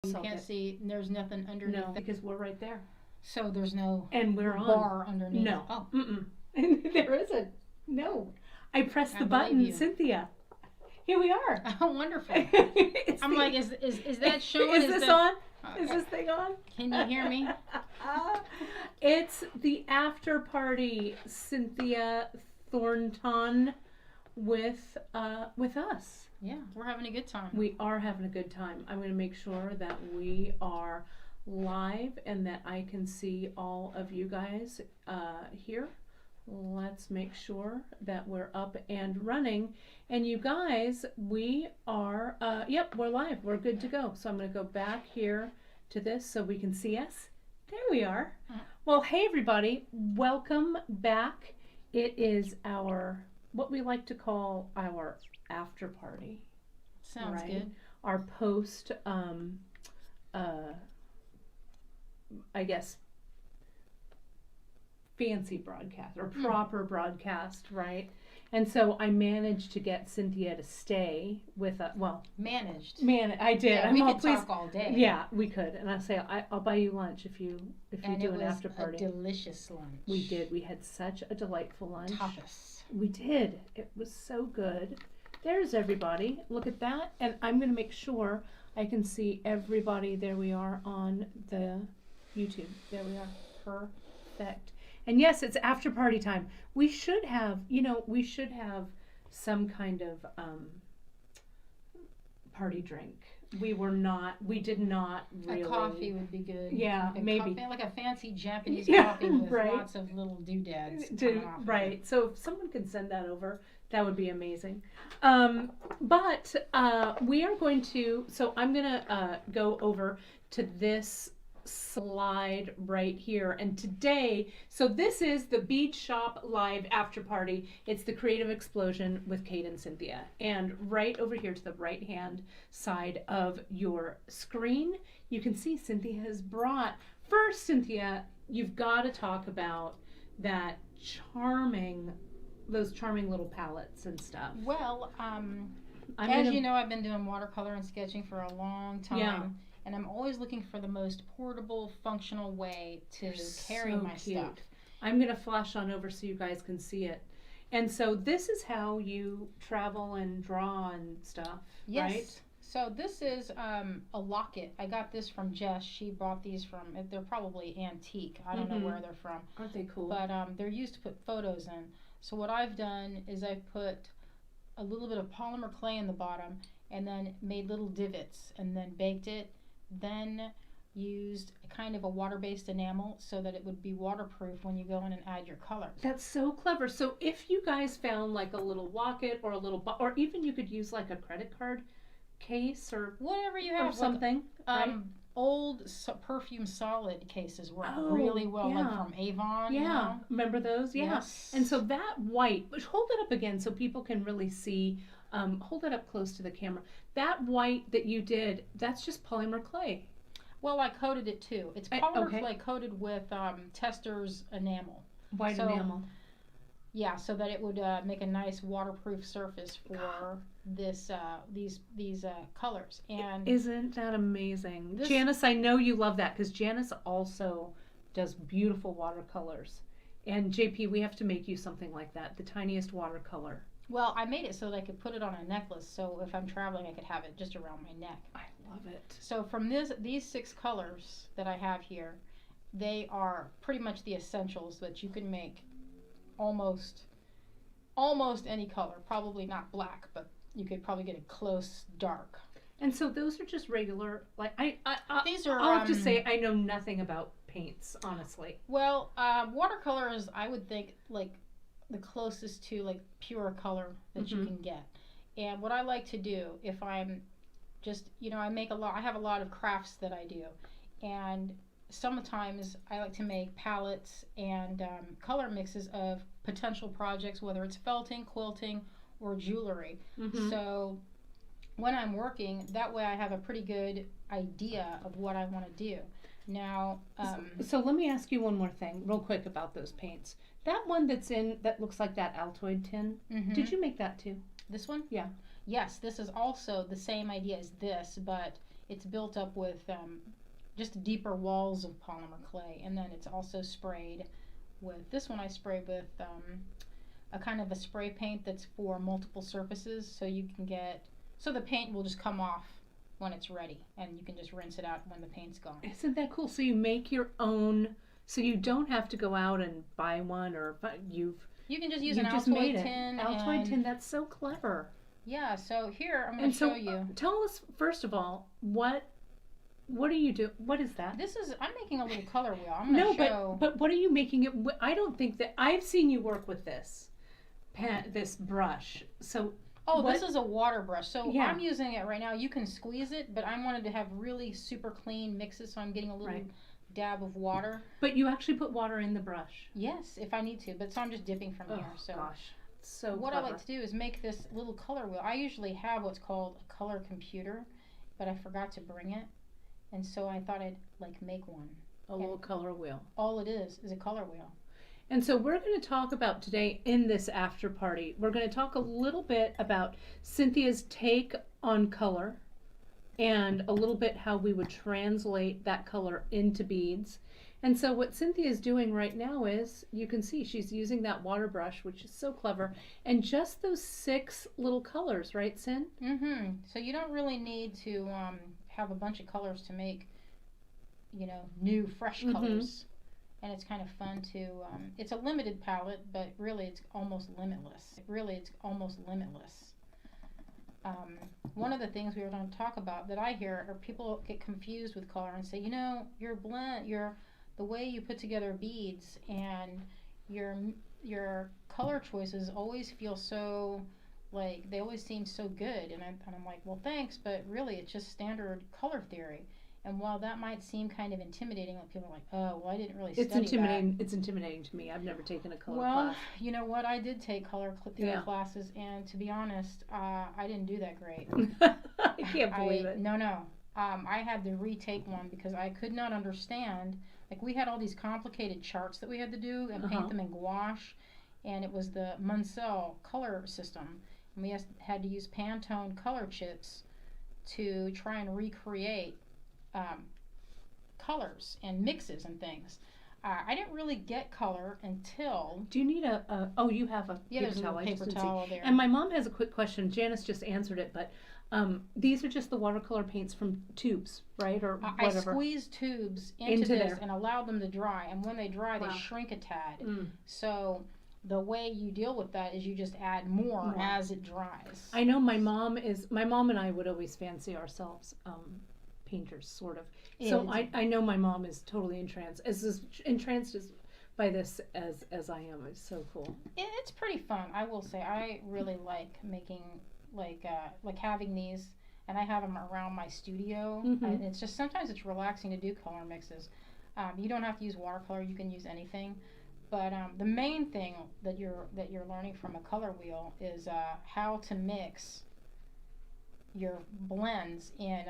You can't see, there's nothing underneath. No, because we're right there. So there's no and we're bar on. underneath. No. Oh. There isn't. No. I pressed the I button, believe you. Cynthia. Here we are. Oh, wonderful. I'm like, is that showing? Is this on? Is Okay. this thing on? Can you hear me? It's the after party, Cynthia Thornton, with us. Yeah, we're having a good time. We are having a good time. I'm going to make sure that we are live and that I can see all of you guys here. Let's make sure that we're up and running. And you guys, we are, yep, we're live. We're good to go. So I'm going to go back here to this so we can see us. There we are. Well, hey everybody, welcome back. It is our, what we like to call our after party. Sounds right? good. Our post, I guess, fancy broadcast or proper broadcast, right? And so I managed to get Cynthia to stay with us. Well, managed. I did. Yeah, we could talk all day. Yeah, we could. And I say I'll buy you lunch if you do an after party. And it was a delicious lunch. We did. We had such a delightful lunch. Tapas. We did. It was so good. There's everybody. Look at that. And I'm going to make sure I can see everybody. There we are on the YouTube. There we are. Perfect. And yes, it's after party time. We should have, some kind of party drink. We did not really. A coffee would be good. Yeah, maybe. Like a fancy Japanese coffee with right. lots of little doodads. Right. So if someone could send that over, that would be amazing. But we are going to, so I'm going to go over to this slide right here. And today, so this is the Beadshop live after party. It's the creative explosion with Kate and Cynthia. And right over here to the right hand side of your screen, you can see Cynthia has brought, first Cynthia, you've got to talk about those charming little palettes and stuff. Well, you know, I've been doing watercolor and sketching for a long time. Yeah. And I'm always looking for the most portable, functional way to carry my stuff. I'm going to flash on over so you guys can see it. And so this is how you travel and draw and stuff, yes. Right? So this is a locket. I got this from Jess. She bought these from, they're probably antique. I don't know where they're from. Aren't they cool? But they're used to put photos in. So what I've done is I've put a little bit of polymer clay in the bottom and then made little divots and then baked it. Then used kind of a water-based enamel so that it would be waterproof when you go in and add your colors. That's so clever. So if you guys found like a little locket or a little, or even you could use like a credit card case or whatever you have, or something. Like, right? Old perfume solid cases work really well, like from Avon. Yeah, you know? Remember those? Yeah. Yes. And so that white, but hold it up again so people can really see. Hold it up close to the camera. That white that you did, that's just polymer clay. Well, I coated it too. It's polymer clay coated with Tester's enamel. White enamel. Yeah, so that it would make a nice waterproof surface for these colors. And isn't that amazing? Janice, I know you love that because Janice also does beautiful watercolors. And JP, we have to make you something like that, the tiniest watercolor. Well, I made it so that I could put it on a necklace, so if I'm traveling, I could have it just around my neck. I love it. So from these 6 colors that I have here, they are pretty much the essentials that you can make almost any color. Probably not black, but you could probably get a close dark. And so those are just regular, like these are. I'll have to say I know nothing about paints, honestly. Well, watercolor is, I would think, like the closest to like pure color that you can get. And what I like to do, if I'm just, I have a lot of crafts that I do, and sometimes I like to make palettes and color mixes of potential projects, whether it's felting, quilting, or jewelry. So when I'm working, that way I have a pretty good idea of what I want to do. Now, so let me ask you one more thing real quick about those paints. That one that looks like that Altoid tin, did you make that too? This one? Yeah. Yes, this is also the same idea as this, but it's built up with just deeper walls of polymer clay, and then it's also sprayed with, this one I sprayed with a kind of a spray paint that's for multiple surfaces, so you can get, so the paint will just come off when it's ready, and you can just rinse it out when the paint's gone. Isn't that cool? So you make your own, so you don't have to go out and buy one, or you can just use an just Altoid tin. Altoid tin, that's so clever. Yeah, so here I'm going to show you. Tell us, first of all, what do you do? What is that? This is, I'm making a little color wheel. I'm going to show. But what are you making it? I don't think that, I've seen you work with this brush. So. Oh, this is a water brush. So yeah. I'm using it right now. You can squeeze it, but I wanted to have really super clean mixes, so I'm getting a little dab of water. But you actually put water in the brush? Yes, if I need to. But so I'm just dipping from here. So gosh. So what clever. I like to do is make this little color wheel. I usually have what's called a color computer, but I forgot to bring it. And so I thought I'd like make one. A little color wheel. All it is a color wheel. And so we're going to talk about today in this after party, we're going to talk a little bit about Cynthia's take on color and a little bit how we would translate that color into beads. And so what Cynthia is doing right now is, you can see she's using that water brush, which is so clever, and just those 6 little colors, right, Cyn? Mm-hmm. So you don't really need to have a bunch of colors to make, new, fresh colors. And it's kind of fun to, it's a limited palette, but really it's almost limitless. One of the things we were going to talk about that I hear are people get confused with color and say, the way you put together beads and your color choices always feel so, like, they always seem so good. And I'm like, well, thanks, but really it's just standard color theory. And while that might seem kind of intimidating, like people are like, oh, well, I didn't really study that. It's intimidating to me. I've never taken a color class. Well, you know what? I did take color theory classes, and to be honest, I didn't do that great. I can't believe it. No. I had to retake one because I could not understand. Like, we had all these complicated charts that we had to do and paint them in gouache, and it was the Munsell color system. And we had to use Pantone color chips to try and recreate colors and mixes and things. I didn't really get color until. Do you need you have a paper towel? There's a paper towel there. And my mom has a quick question. Janice just answered it, but these are just the watercolor paints from tubes, right, or whatever. I squeezed tubes into this and allowed them to dry, and when they dry, they shrink a tad. So the way you deal with that is you just add more as it dries. I know my mom and I would always fancy ourselves painters, sort of. So I know my mom is totally entranced by this as I am. It's so cool. It's pretty fun, I will say. I really like making like having these, and I have them around my studio. And it's just, sometimes it's relaxing to do color mixes. You don't have to use watercolor, you can use anything. But the main thing that you're learning from a color wheel is how to mix your blends in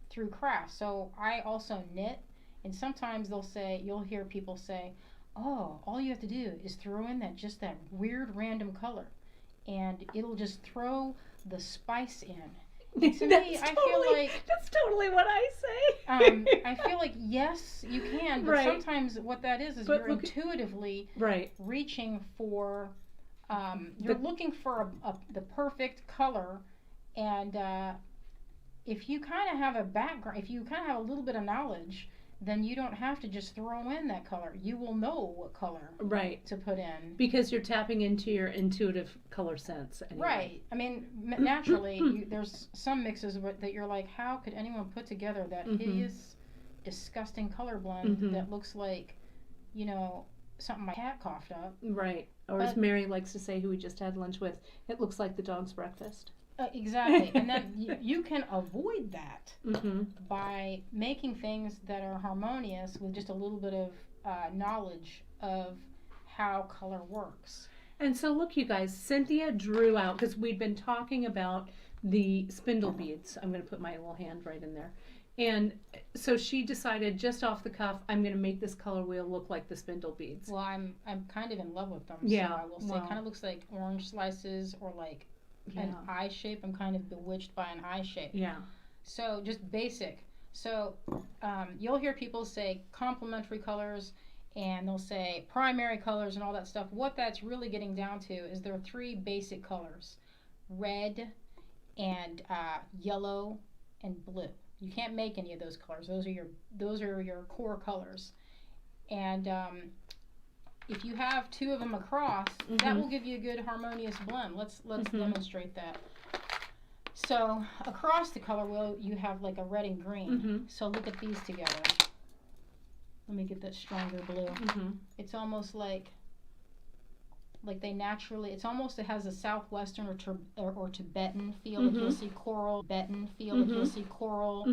through crafts. So I also knit, and sometimes you'll hear people say, oh, all you have to do is throw in that weird random color, and it'll just throw the spice in. To me, I feel like that's totally what I say. I feel like yes, you can, but sometimes what that is you're intuitively reaching for, you're looking for the perfect color, and if you kind of have a background, if you kind of have a little bit of knowledge, then you don't have to just throw in that color. You will know what color to put in. Because you're tapping into your intuitive color sense. Anyway. Right. I mean, naturally, there's some mixes that you're like, how could anyone put together that hideous, disgusting color blend that looks like, something my cat coughed up. Right. Or as Mary likes to say, who we just had lunch with, it looks like the dog's breakfast. Exactly. And then you can avoid that by making things that are harmonious with just a little bit of knowledge of how color works. And so look, you guys, Cynthia drew out, because we'd been talking about the spindle beads. I'm going to put my little hand right in there. And so she decided just off the cuff, I'm going to make this color wheel look like the spindle beads. Well, I'm kind of in love with them. Yeah. So I will say, it kind of looks like orange slices or like an eye shape. I'm kind of bewitched by an eye shape. Yeah. So just basic. So you'll hear people say complementary colors, and they'll say primary colors and all that stuff. What that's really getting down to is there are three basic colors: red and yellow and blue. You can't make any of those colors. Those are your core colors. And if you have two of them across, that will give you a good harmonious blend. Let's demonstrate that. So across the color wheel, you have like a red and green. So look at these together. Let me get that stronger blue. It's almost like they naturally. It's almost, it has a southwestern or Tibetan feel. Like you'll see coral, Tibetan feel. Like you'll see coral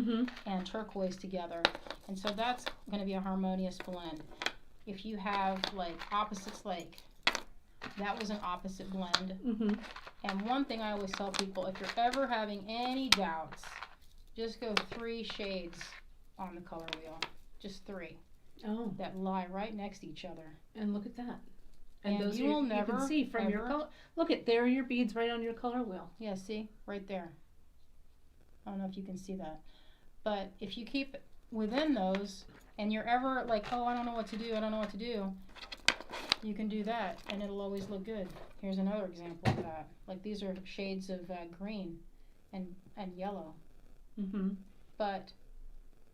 and turquoise together, and so that's going to be a harmonious blend. If you have like opposites, like that was an opposite blend. And one thing I always tell people, if you're ever having any doubts, just go 3 shades on the color wheel. Just 3. Oh. That lie right next to each other. And look at that. And those you will never, you can see from your color. Look at, there are your beads right on your color wheel. Yeah, see? Right there. I don't know if you can see that. But if you keep within those, and you're ever like, oh, I don't know what to do, you can do that, and it'll always look good. Here's another example of that. Like these are shades of green and yellow. But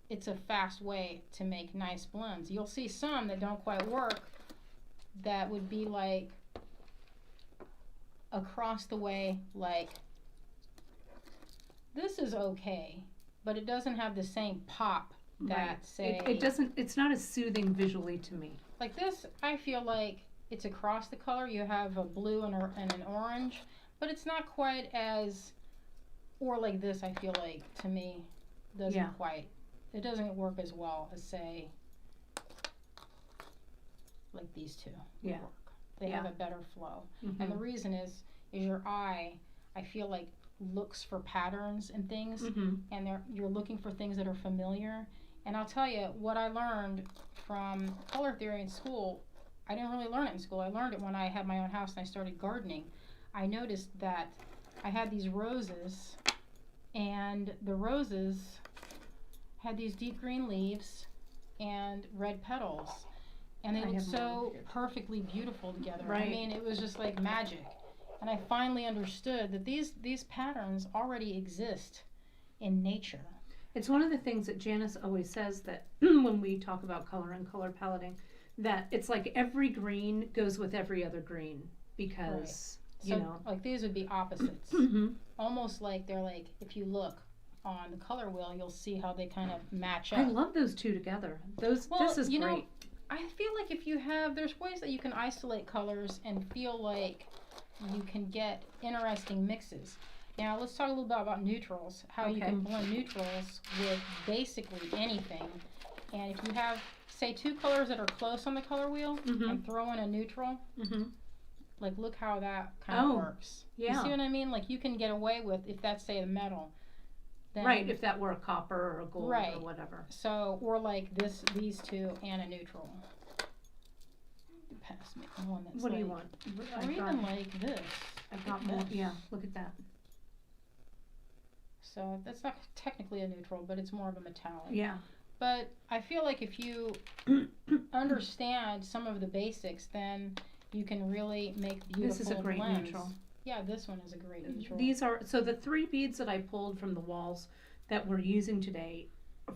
it's a fast way to make nice blends. You'll see some that don't quite work that would be like across the way, like this is okay, but it doesn't have the same pop that say it doesn't. It's not as soothing visually to me. Like this, I feel like it's across the color. You have a blue and an orange, but it's not quite as, or like this, I feel like, to me, doesn't quite, it doesn't work as well as, say, like these two work. They have a better flow. And the reason is your eye, I feel like, looks for patterns and things, and you're looking for things that are familiar. And I'll tell you, what I learned from color theory in school, I didn't really learn it in school. I learned it when I had my own house and I started gardening. I noticed that I had these roses, and the roses had these deep green leaves and red petals. And they looked so perfectly beautiful together. Right. I mean, it was just like magic. And I finally understood that these patterns already exist in nature. It's one of the things that Janice always says, that when we talk about color and color paletting, that it's like every green goes with every other green, because, you know. Like these would be opposites. Almost like they're like, if you look on the color wheel, you'll see how they kind of match up. I love those two together. This is great. Know, I feel like if you have, there's ways that you can isolate colors and feel like you can get interesting mixes. Now let's talk a little bit about neutrals, how you can blend neutrals with basically anything. And if you have, say, 2 colors that are close on the color wheel and throw in a neutral, like look how that kind of works. You see what I mean? Like you can get away with, if that's, say, a metal. Then, if that were a copper or a gold or whatever. So, or like these 2 and a neutral. Pass me one that's what do you want? Or even like this. I got more. Yeah, look at that. So that's not technically a neutral, but it's more of a metallic. Yeah. But I feel like if you understand some of the basics, then you can really make beautiful blends. This is a great neutral. Yeah, this one is a great neutral. These are, so the 3 beads that I pulled from the walls that we're using today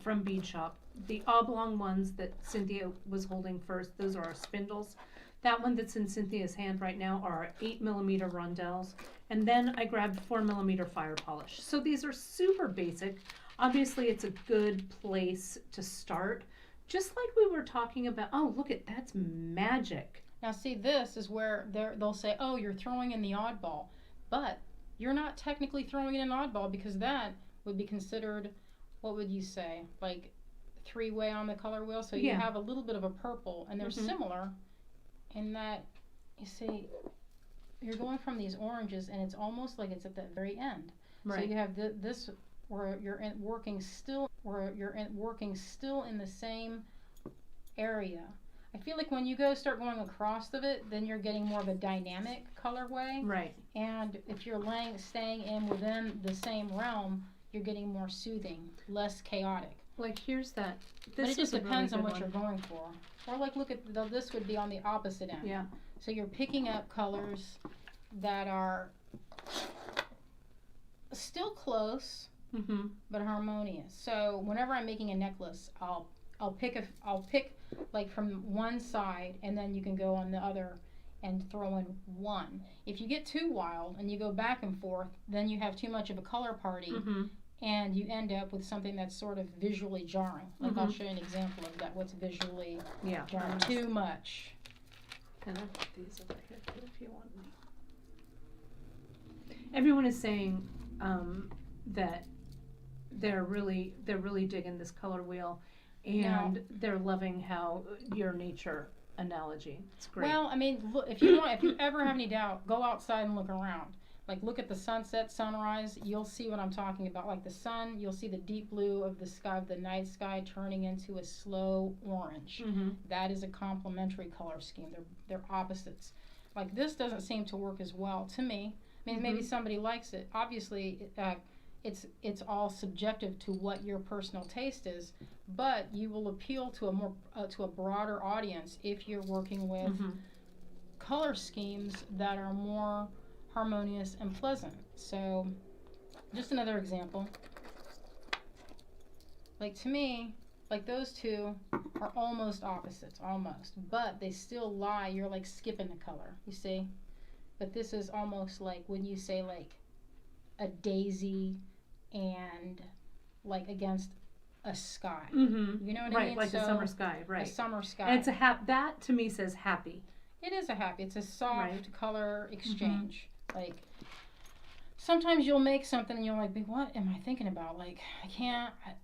from Beadshop, the oblong ones that Cynthia was holding first, those are our spindles. That one that's in Cynthia's hand right now are our 8mm rondelles. And then I grabbed 4mm fire polish. So these are super basic. Obviously it's a good place to start. Just like we were talking about, oh, look at, that's magic. Now see, this is where they'll say, oh, you're throwing in the oddball. But you're not technically throwing in an oddball, because that would be considered, what would you say, like 3-way on the color wheel? So you have a little bit of a purple, and they're similar in that, you see, you're going from these oranges, and it's almost like it's at the very end. Right. So you have this where you're working still in the same area. I feel like when you start going across of it, then you're getting more of a dynamic colorway. Right. And if you're staying in within the same realm, you're getting more soothing, less chaotic. Like here's that. But it just depends on what one. you're going for. Or like look at this would be on the opposite end. Yeah. So you're picking up colors that are still close, but harmonious. So whenever I'm making a necklace, I'll pick like from one side, and then you can go on the other and throw in one. If you get too wild and you go back and forth, then you have too much of a color party, and you end up with something that's sort of visually jarring. Like I'll show you an example of that. What's visually jarring? Too much. And I'll put these over here too if you want me. Everyone is saying that they're really digging this color wheel, and they're loving how your nature analogy. It's great. Well, I mean, look, if you ever have any doubt, go outside and look around. Like look at the sunset, sunrise. You'll see what I'm talking about. Like the sun, you'll see the deep blue of the sky, of the night sky, turning into a slow orange. That is a complementary color scheme. They're opposites. Like this doesn't seem to work as well to me. I mean, maybe somebody likes it. Obviously, it's all subjective to what your personal taste is, but you will appeal to a broader audience if you're working with color schemes that are more harmonious and pleasant. So, just another example. Like to me, like those two are almost opposites, but they still lie. You're like skipping a color, you see? But this is almost like when you say like a daisy and like against a sky. You know what I mean? Like a summer sky, right. A summer sky. And it's that to me says happy. It is a happy. It's a soft color exchange. Like sometimes you'll make something and you're like, what am I thinking about? Like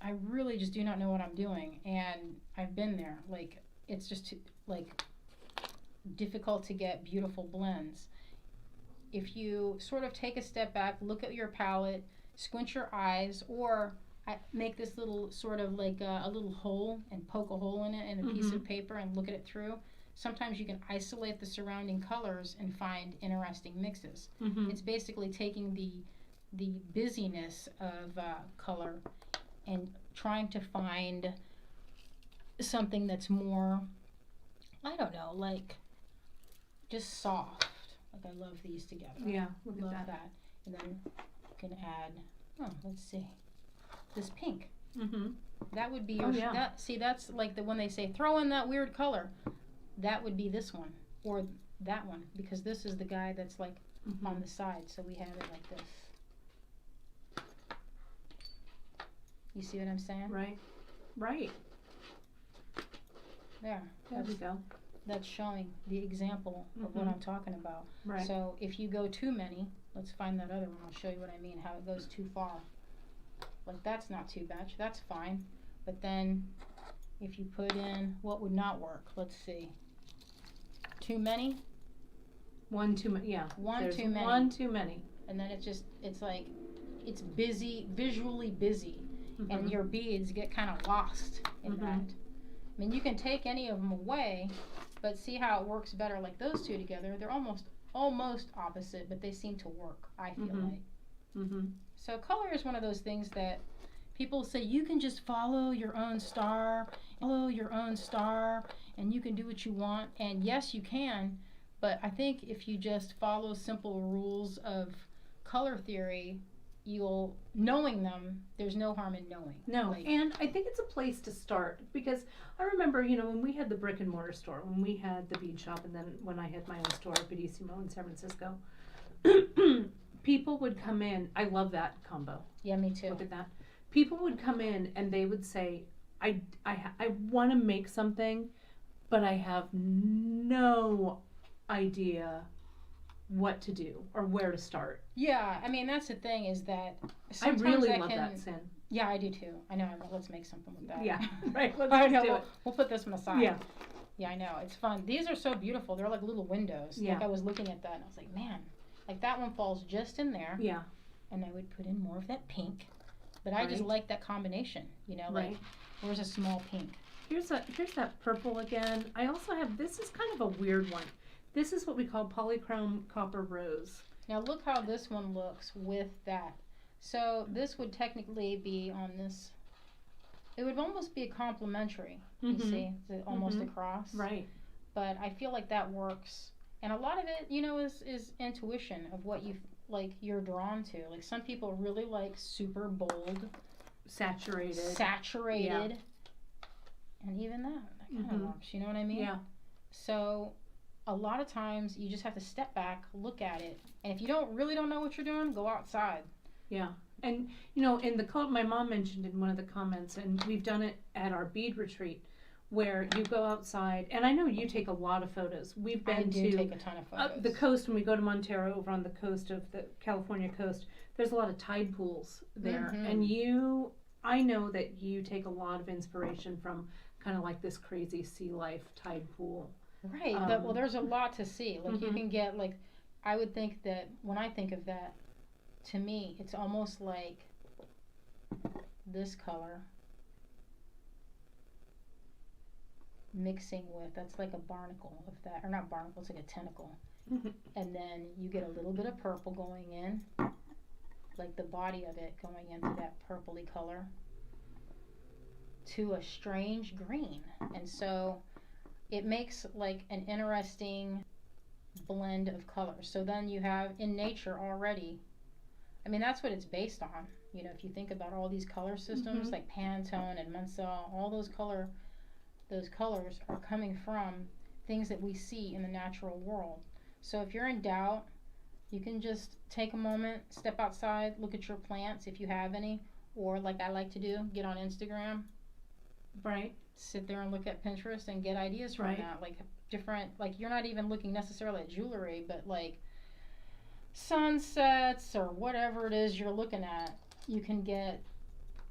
I really just do not know what I'm doing. And I've been there. Like it's just too, like difficult to get beautiful blends. If you sort of take a step back, look at your palette, squint your eyes, or make this little sort of like a little hole and poke a hole in it in a piece of paper and look at it through. Sometimes you can isolate the surrounding colors and find interesting mixes. It's basically taking the busyness of color and trying to find something that's more, I don't know, like just soft. Like I love these together. Yeah, look love at that. And then you can add, let's see, this pink. That would be your, that's like when they say throw in that weird color. That would be this one or that one, because this is the guy that's like on the side, so we have it like this. You see what I'm saying? Right. There we go. That's showing the example of what I'm talking about. Right. So if you go too many, let's find that other one. I'll show you what I mean, how it goes too far. Like that's not too much, that's fine. But then if you put in, what would not work? Let's see. Too many? One too many, yeah. One too many. One too many. And then it's like, it's busy, visually busy. And your beads get kind of lost in that. I mean, you can take any of them away, but see how it works better. Like those two together, they're almost opposite, but they seem to work, I feel like. So color is one of those things that people say you can just follow your own star, and you can do what you want. And yes, you can, but I think if you just follow simple rules of color theory, knowing them, there's no harm in knowing. No, and I think it's a place to start, because I remember, when we had the brick and mortar store, when we had the bead shop, and then when I had my own store, Beadshop in San Francisco, people would come in. I love that combo. Yeah, me too. Look at that. People would come in and they would say, I want to make something, but I have no idea what to do or where to start. Yeah, I mean, that's the thing, is that I really love that, Sin. Yeah, I do too. I know. Let's make something with that. Yeah, right. Let's do it. We'll put this one aside. Yeah. Yeah, I know. It's fun. These are so beautiful. They're like little windows. Yeah. Like I was looking at that and I was like, man, like that one falls just in there. Yeah. And I would put in more of that pink. But I just like that combination, like where's a small pink? Here's that purple again. I also have, this is kind of a weird one. This is what we call polychrome copper rose. Now look how this one looks with that. So this would technically be on this. It would almost be a complementary. You see, it's almost across. Right. But I feel like that works, and a lot of it, is intuition of what you like. You're drawn to. Like some people really like super bold, Saturated. Yeah. and even that kind of works. You know what I mean? Yeah. So a lot of times you just have to step back, look at it, and if you really don't know what you're doing, go outside. Yeah. And in the my mom mentioned in one of the comments, and we've done it at our bead retreat, where you go outside, and I know you take a lot of photos. We've been I do take a ton of photos. The coast, when we go to Montero, over on the coast of the California coast, there's a lot of tide pools there, and I know that you take a lot of inspiration from kind of like this crazy sea life tide pool. Right. Well, there's a lot to see. Like you can get I would think that when I think of that, to me, it's almost like this color mixing with, that's like a barnacle of that, or not barnacle, it's like a tentacle. And then you get a little bit of purple going in, like the body of it going into that purpley color to a strange green. And so it makes like an interesting blend of colors. So then you have in nature already, I mean, that's what it's based on. If you think about all these color systems like Pantone and Mansell, all those colors are coming from things that we see in the natural world. So if you're in doubt, you can just take a moment, step outside, look at your plants if you have any, or like I like to do, get on Instagram. Right. Sit there and look at Pinterest and get ideas from that. Like different, like you're not even looking necessarily at jewelry, but like sunsets or whatever it is you're looking at, you can get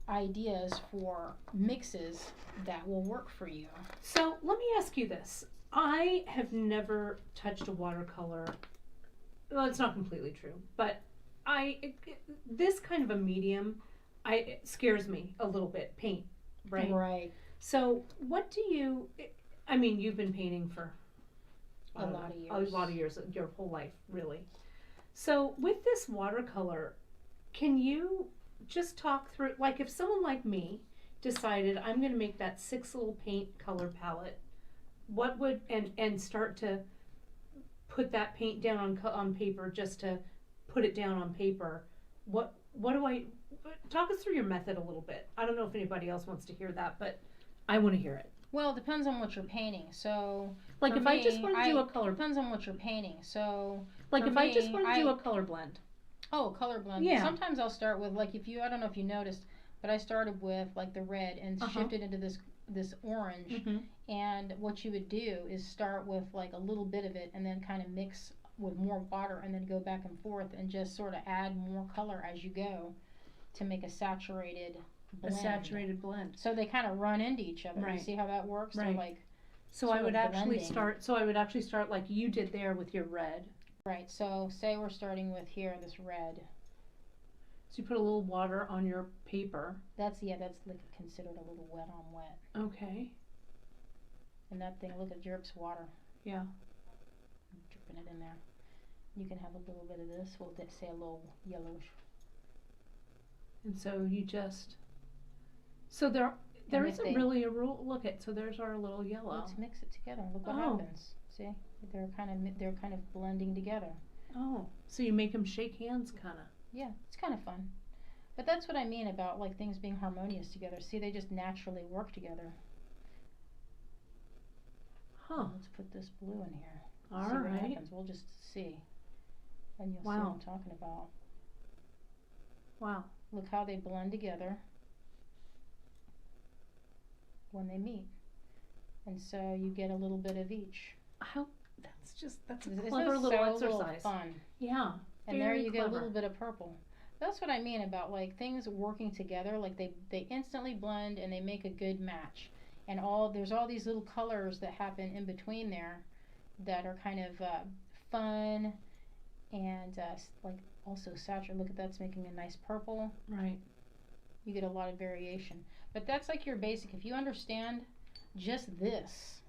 ideas for mixes that will work for you. So let me ask you this. I have never touched a watercolor. Well, it's not completely true, but this kind of a medium, it scares me a little bit. Paint, right? Right. So what do you? I mean, you've been painting for a lot of years, your whole life, really. So with this watercolor, can you just talk through, like if someone like me decided I'm going to make that 6 little paint color palette, what would, and start to put that paint down on paper, just to put it down on paper, what do I, talk us through your method a little bit. I don't know if anybody else wants to hear that, but I want to hear it. Well, it depends on what you're painting. So like if I just want to do a color, depends on what you're painting. So like if I just want to do a color blend. Oh, color blend. Yeah. Sometimes I'll start with like I don't know if you noticed, but I started with like the red and shifted into this orange. And what you would do is start with like a little bit of it and then kind of mix with more water and then go back and forth and just sort of add more color as you go to make a saturated blend. So they kind of run into each other. Right. You see how that works? Right. They're like so I would actually start like you did there with your red. Right. So say we're starting with here this red. So you put a little water on your paper. That's like considered a little wet on wet. Okay. And that thing, look, it drips water. Yeah. I'm dripping it in there. You can have a little bit of this. We'll say a little yellowish. And so you just. So there isn't really a rule. Look at, so there's our little yellow. Let's mix it together. Look what happens. See, they're kind of blending together. Oh, so you make them shake hands, kind of. Yeah, it's kind of fun. But that's what I mean about like things being harmonious together. See, they just naturally work together. Huh. Let's put this blue in here. All see right. What happens. We'll just see, and you'll see what I'm talking about. Wow. Look how they blend together when they meet, and so you get a little bit of each. That's a clever little exercise. Fun. Yeah. And there you get a little bit of purple. That's what I mean about like things working together. Like they instantly blend and they make a good match. And there's all these little colors that happen in between there that are kind of fun and like also saturated. Look at that's making a nice purple. Right. You get a lot of variation. But that's like your basic. If you understand just this,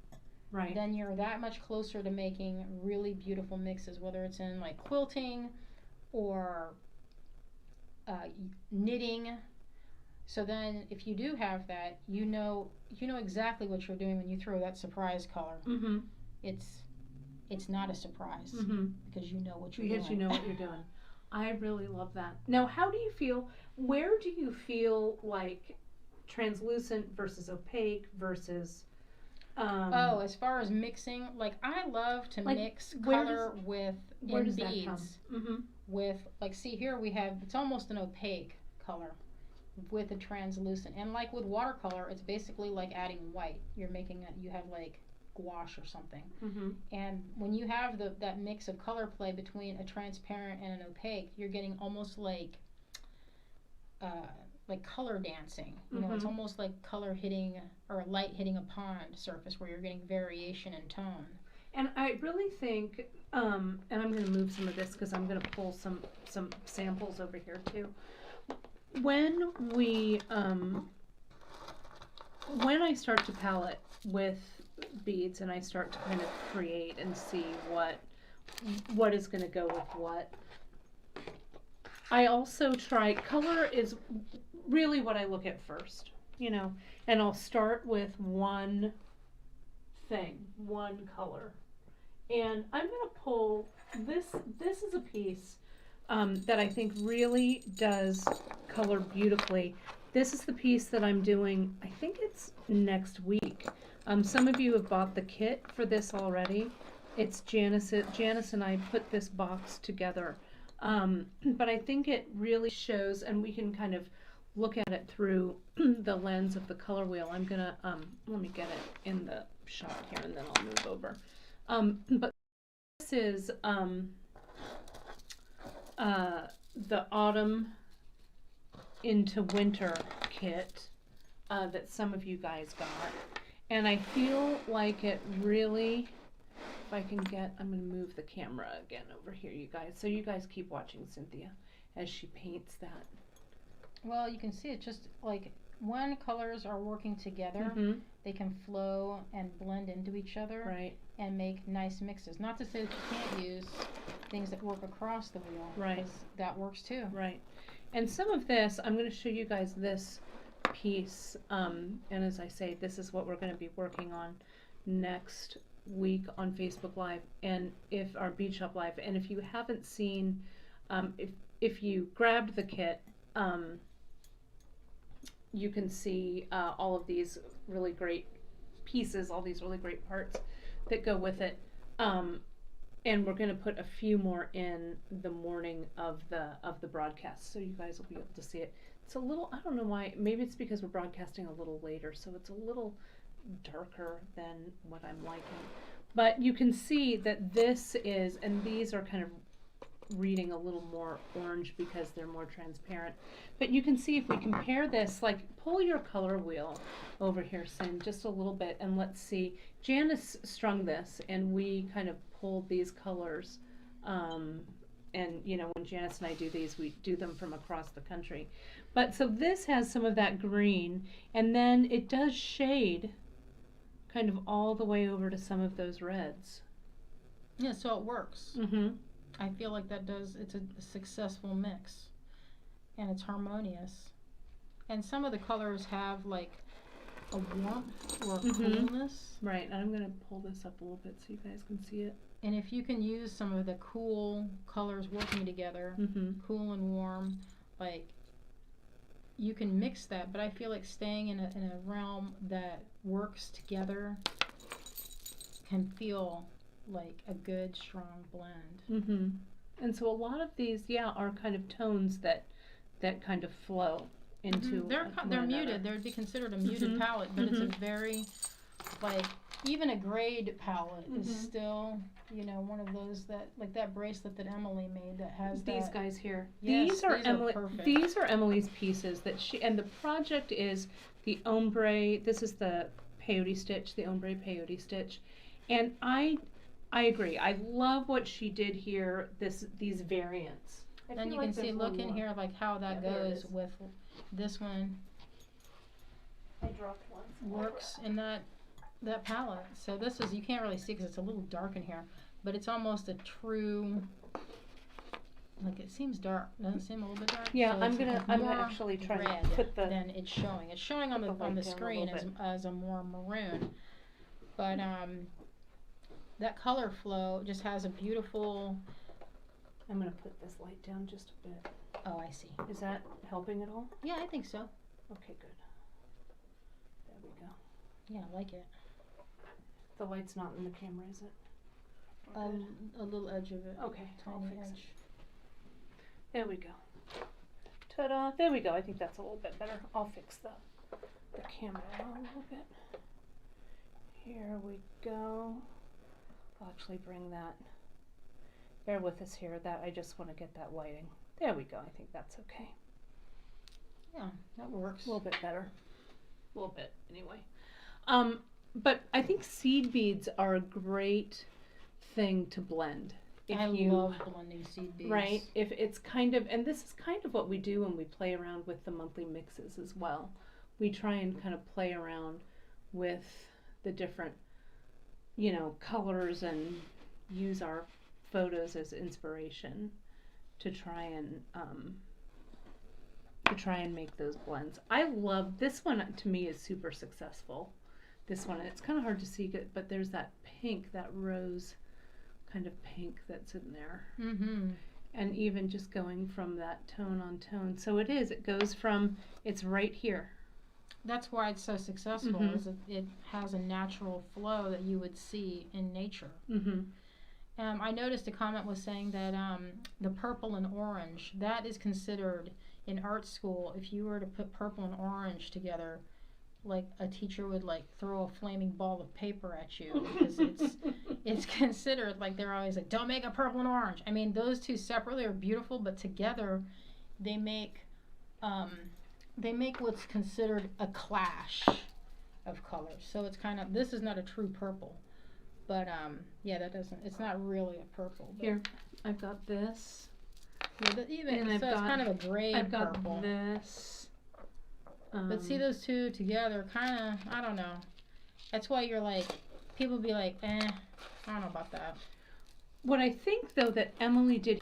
right, then you're that much closer to making really beautiful mixes, whether it's in like quilting or knitting. So then, if you do have that, you know exactly what you're doing when you throw that surprise color. Mm-hmm. It's not a surprise because you know what you're doing. Because you know what you're doing. I really love that. Now, how do you feel? Where do you feel like translucent versus opaque versus? As far as mixing, like I love to mix color with where does beads. that come? Mm-hmm. With like, see here we have it's almost an opaque color with a translucent, and like with watercolor, it's basically like adding white. You're making it. You have like gouache or something. Mm-hmm. And when you have that mix of color play between a transparent and an opaque, you're getting almost like color dancing. You know, it's almost like color hitting or light hitting a pond surface where you're getting variation in tone. And I really think, and I'm going to move some of this because I'm going to pull some samples over here too. When I start to palette with beads and I start to kind of create and see what is going to go with what, I also try, color is really what I look at first, you know, and I'll start with one thing, one color. And I'm going to pull, this is a piece that I think really does color beautifully. This is the piece that I'm doing, I think it's next week. Some of you have bought the kit for this already. It's Janice and I put this box together. But I think it really shows, and we can kind of look at it through the lens of the color wheel. I'm gonna, let me get it in the shot here and then I'll move over. But this is the autumn into winter kit that some of you guys got. And I feel like it really, if I can get, I'm going to move the camera again over here, you guys. So you guys keep watching Cynthia as she paints that. Well, you can see it just like when colors are working together, they can flow and blend into each other, right, and make nice mixes. Not to say that you can't use things that work across the wheel, right, that works too. Right. And some of this, I'm going to show you guys this piece, and as I say, this is what we're going to be working on next week on Facebook Live and if our Beadshop Live. And if you haven't seen, if you grabbed the kit, you can see all of these really great pieces, all these really great parts that go with it. And we're going to put a few more in the morning of the broadcast, so you guys will be able to see it. It's a little, I don't know why, maybe it's because we're broadcasting a little later, so it's a little darker than what I'm liking. But you can see that this is, and these are kind of reading a little more orange because they're more transparent. But you can see if we compare this, like pull your color wheel over here, Sin, just a little bit, and let's see. Janice strung this, and we kind of pulled these colors. And you know, when Janice and I do these, we do them from across the country. But so this has some of that green, and then it does shade kind of all the way over to some of those reds. Yeah, so it works. I feel like that does, it's a successful mix, and it's harmonious. And some of the colors have like a warmth or a coolness. Right, and I'm going to pull this up a little bit so you guys can see it. And if you can use some of the cool colors working together, cool and warm, like you can mix that, but I feel like staying in a realm that works together can feel like a good strong blend. And so a lot of these, are kind of tones that kind of flow into. They're muted. They'd be considered a muted palette, but it's a very, like, even a grade palette is still, you know, one of those that, like that bracelet that Emily made that has these guys here. Yes, these are Emily. perfect. These are Emily's pieces that she, and the project is the ombre. This is the peyote stitch, the ombre peyote stitch, and I agree. I love what she did here. These variants. And you can see, look in here, like how that goes with this one. I dropped one. Works in that palette. So this is, you can't really see because it's a little dark in here, but it's almost a true like it seems dark. Doesn't it seem a little bit dark? Yeah, So I'm it's gonna more actually try red to put the. than it's showing. It's showing on put the on the light down a screen little as a more maroon, but that color flow just has a beautiful. I'm gonna put this light down just a bit. Oh, I see. Is that helping at all? Yeah, I think so. Okay, good. There we go. Yeah, I like it. The light's not in the camera, is it? Good. A little edge of it. Okay, I'll Tiny fix edge. it. There we go. Ta-da! There we go. I think that's a little bit better. I'll fix the camera a little bit. Here we go. I'll actually bring that. Bear with us here. That I just want to get that lighting. There we go. I think that's okay. Yeah, that works. A little bit better. A little bit, anyway. But I think seed beads are a great thing to blend. I love blending seed beads. Right? If it's kind of, and this is kind of what we do when we play around with the monthly mixes as well. We try and kind of play around with the different, colors and use our photos as inspiration to try and make those blends. I love this one. To me, is super successful. This one, it's kind of hard to see it, but there's that pink, that rose kind of pink that's in there. Mm-hmm. And even just going from that tone on tone. So it goes from, it's right here. That's why it's so successful, is it has a natural flow that you would see in nature. Mm-hmm. I noticed a comment was saying that the purple and orange, that is considered in art school, if you were to put purple and orange together, like a teacher would like throw a flaming ball of paper at you, because it's considered, like, they're always like, don't make a purple and orange. I mean, those two separately are beautiful, but together they make what's considered a clash of colors. So it's kind of, this is not a true purple, but yeah, it's not really a purple. Here, I've got this. Yeah, it's kind of a gray purple. Got this. But see those two together, kind of, I don't know. That's why you're like, people be like, I don't know about that. What I think, though, that Emily did.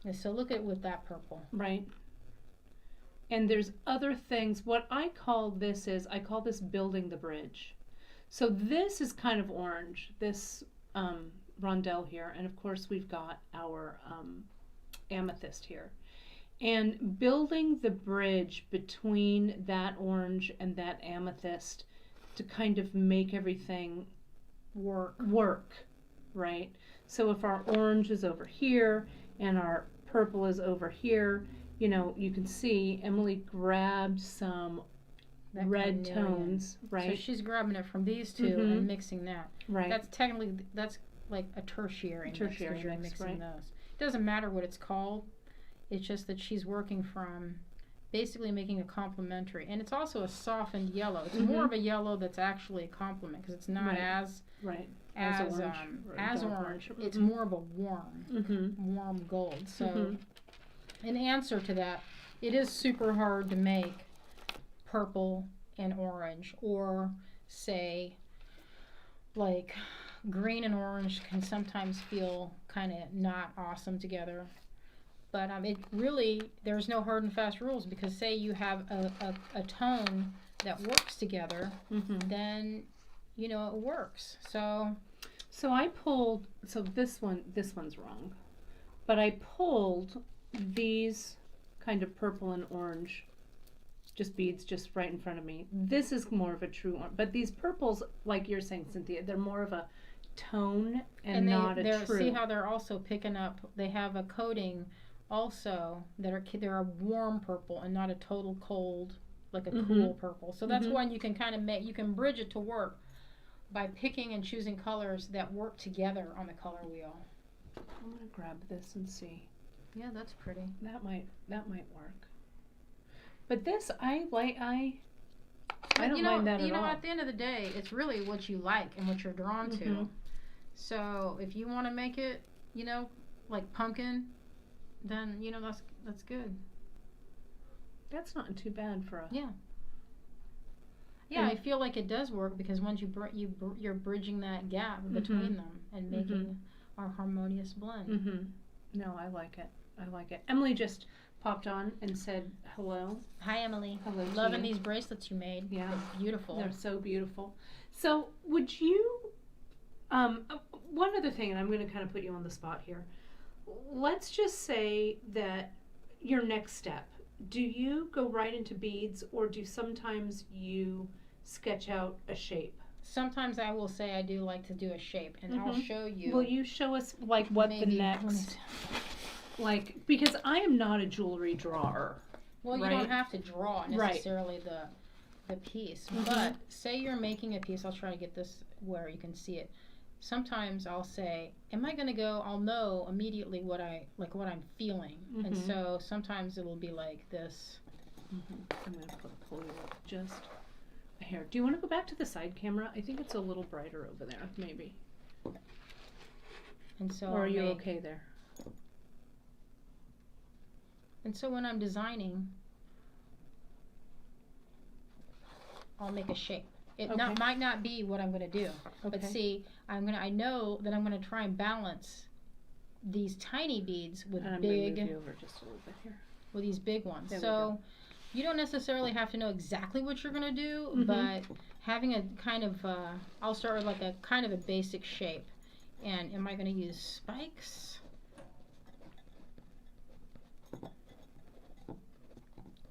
Yeah, so look at with that purple. Right. And there's other things. What I call this building the bridge. So this is kind of orange, this rondelle here. And of course we've got our amethyst here. And building the bridge between that orange and that amethyst to kind of make everything work, right? So if our orange is over here and our purple is over here, you can see Emily grabbed some red tones, right? So she's grabbing it from these two and mixing that. Right. That's like a tertiary mix, because you're mixing right. those. It doesn't matter what it's called. It's just that she's working from basically making a complementary, and it's also a softened yellow. It's more of a yellow that's actually a complement, because it's not as orange. It's more of a warm gold. So in answer to that, it is super hard to make purple and orange, or say like green and orange can sometimes feel kind of not awesome together. But it really, there's no hard and fast rules, because say you have a tone that works together, then it works. So I pulled, this one's wrong, but I pulled these kind of purple and orange just beads just right in front of me. This is more of a true orange, but these purples, like you're saying, Cynthia, they're more of a tone and not a true. See how they're also picking up, they have a coating also they're a warm purple and not a total cold, like a cool purple. So that's one you can kind of you can bridge it to work by picking and choosing colors that work together on the color wheel. I'm gonna grab this and see. Yeah, that's pretty. That might work. But this I don't mind that at all. At the end of the day, it's really what you like and what you're drawn to. So if you want to make it, like pumpkin, then that's good. That's not too bad for a. Yeah. Yeah, I feel like it does work, because once you're bridging that gap between them and making our harmonious blend. No, I like it. I like it. Emily just popped on and said hello. Hi, Emily. Hello to Loving you. these bracelets you made. Yeah. They're beautiful. They're so beautiful. So would you, one other thing, and I'm going to kind of put you on the spot here. Let's just say that your next step, do you go right into beads, or do sometimes you sketch out a shape? Sometimes I will say I do like to do a shape, and I'll show you. Will you show us like what the next, like, because I am not a jewelry drawer. Well, you don't have to draw necessarily the piece, but say you're making a piece. I'll try to get this where you can see it. Sometimes I'll say, am I going to go, I'll know immediately what I'm feeling. And so sometimes it'll be like this. I'm going to pull you up just a hair. Do you want to go back to the side camera? I think it's a little brighter over there, maybe. And so or are you okay there? And so when I'm designing, I'll make a shape. It might not be what I'm going to do, but see, I know that I'm going to try and balance these tiny beads with and I'm big. Move you over just a little bit here. With these big ones. So you don't necessarily have to know exactly what you're going to do, but having a kind of, I'll start with like a kind of a basic shape. And am I going to use spikes?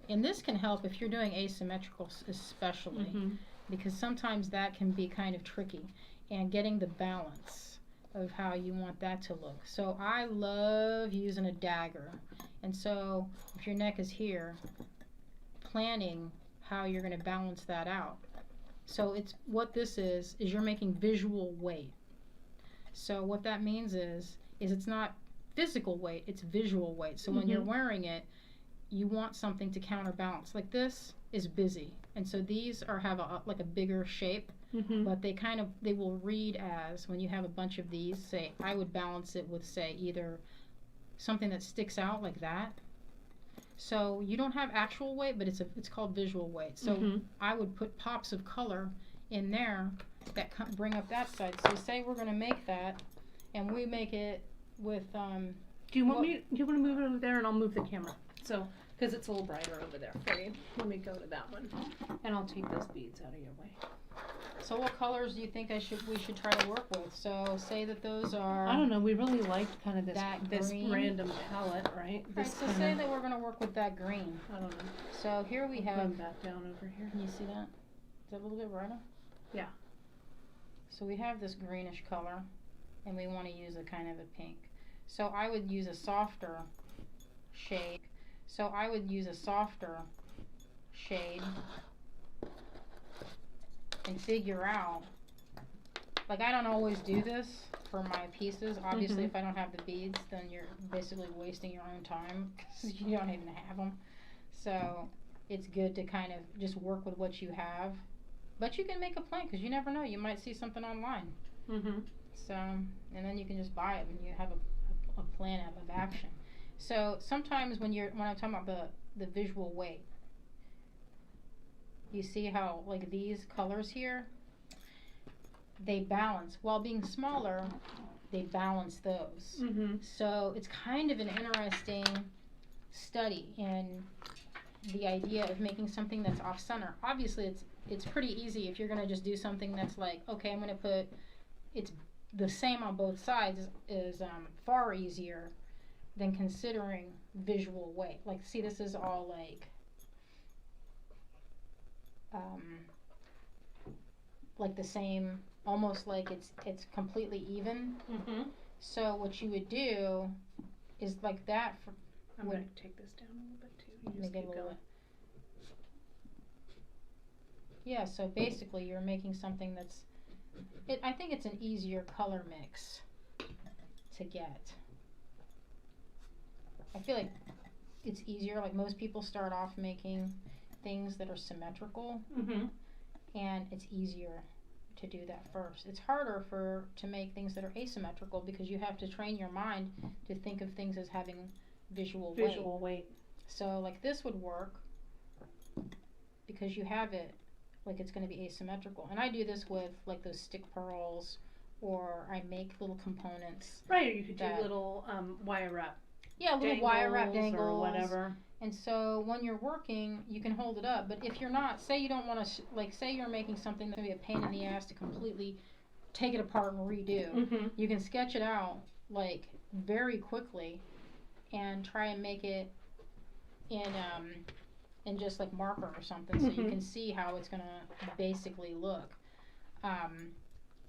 And this can help if you're doing asymmetrical especially, because sometimes that can be kind of tricky, and getting the balance of how you want that to look. So I love using a dagger, and so if your neck is here, planning how you're going to balance that out. So it's what this is you're making visual weight. So what that means is it's not physical weight, it's visual weight. So when you're wearing it, you want something to counterbalance. Like this is busy, and so these have like a bigger shape, but they will read as, when you have a bunch of these, say I would balance it with, say, either something that sticks out like that. So you don't have actual weight, but it's called visual weight. So I would put pops of color in there that bring up that side. So say we're going to make that, and we make it with do you want to move it over there, and I'll move the camera? So, because it's a little brighter over there for you. Let me go to that one, and I'll take those beads out of your way. So what colors do you think we should try to work with? So say that those are, I don't know, we really liked kind of this green. Random palette, right? Right, so say that we're going to work with that green. I don't know. So here we have, bring that down over here. Can you see that? Is that a little bit brighter? Yeah. So we have this greenish color, and we want to use a kind of a pink. So I would use a softer shade. And figure out, like, I don't always do this for my pieces. Obviously, if I don't have the beads, then you're basically wasting your own time because you don't even have them. So it's good to kind of just work with what you have. But you can make a plan, because you never know. You might see something online. So, and then you can just buy it when you have a plan of action. So sometimes when I'm talking about the visual weight, you see how, like, these colors here, they balance. While being smaller, they balance those. So it's kind of an interesting study in the idea of making something that's off center. Obviously it's pretty easy if you're going to just do something that's like, okay, I'm going to put, it's the same on both sides, is far easier than considering visual weight. Like, see, this is all like the same, almost like it's completely even. So what you would do is like that. I'm going to take this down a little bit too. You just keep going. Yeah, so basically you're making something that's, I think it's an easier color mix to get. I feel like it's easier, like most people start off making things that are symmetrical, and it's easier to do that first. It's harder to make things that are asymmetrical, because you have to train your mind to think of things as having visual weight. So like this would work because you have it like it's going to be asymmetrical. And I do this with like those stick pearls, or I make little components. Right, or you could do little wire wrap Yeah, little wire wrap dangles or whatever. And so when you're working, you can hold it up. But if you're not, say you don't want to, like, say you're making something that's gonna be a pain in the ass to completely take it apart and redo, you can sketch it out like very quickly and try and make it in just like marker or something, so you can see how it's gonna basically look.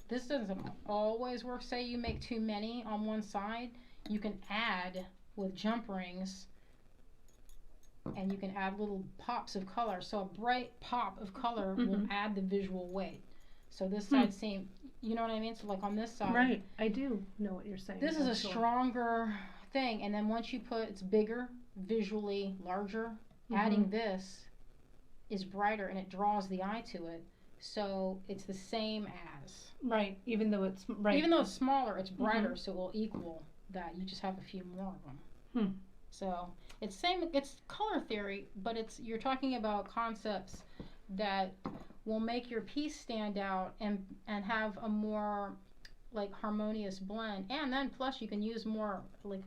This doesn't always work. Say you make too many on one side, you can add with jump rings, and you can add little pops of color. So a bright pop of color will add the visual weight. So this side seems, you know what I mean? So like on this side. Right, I do know what you're saying. This is a stronger thing, and then once you put, it's bigger, visually larger. Adding this is brighter, and it draws the eye to it. So it's the same as. Right, even though it's Even though it's smaller, it's brighter, so it will equal that. You just have a few more of them. So it's color theory, but you're talking about concepts that will make your piece stand out and have a more like harmonious blend. And then plus you can use more, like,